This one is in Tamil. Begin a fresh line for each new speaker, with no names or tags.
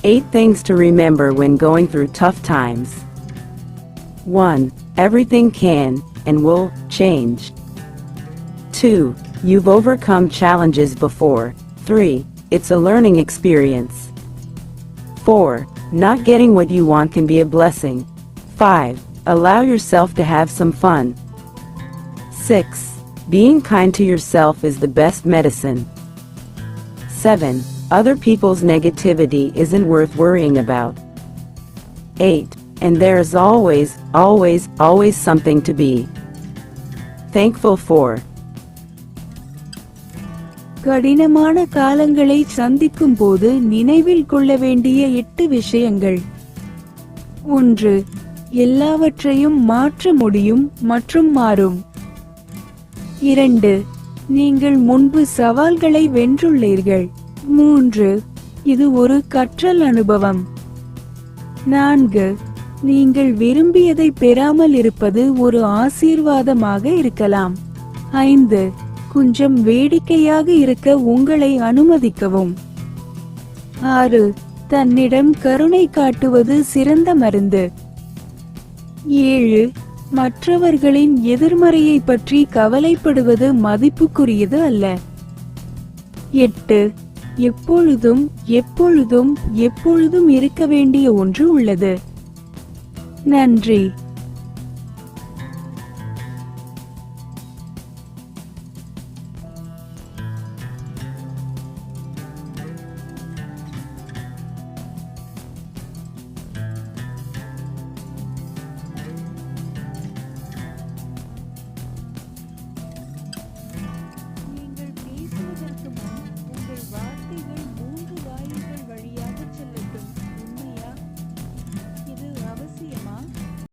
8 things to remember when going through tough times. 1. Everything can and will change. 2. You've overcome challenges before. 3. It's a learning experience. 4. Not getting what you want can be a blessing. 5. Allow yourself to have some fun. 6. Being kind to yourself is the best medicine. 7. Other people's negativity isn't worth worrying about. 8. And there is always, always, always something to be thankful for.
கடினமான காலங்களை சந்திக்கும் போது நினைவில் கொள்ள வேண்டிய 8 விஷயங்கள். 1. எல்லாவற்றையும் மாற்ற முடியும் மற்றும் மாறும். 2. நீங்கள் முன்பு சவால்களை வென்றுள்ளீர்கள். 3. இது ஒரு கற்றல் அனுபவம். 4. நீங்கள் விரும்பியதை பெறாமல் இருப்பது ஒரு ஆசீர்வாதமாக இருக்கலாம். 5. கொஞ்சம் வேடிக்கையாக இருக்க உங்களை அனுமதிக்கவும். 6. தன்னிடம் கருணை காட்டுவது சிறந்த மருந்து. 7. மற்றவர்களின் எதிர்மறையை பற்றி கவலைப்படுவது மதிப்புக்குரியது அல்ல. 8. எப்பொழுதும் எப்பொழுதும் எப்பொழுதும் இருக்க வேண்டிய ஒன்று உள்ளது. நன்றி.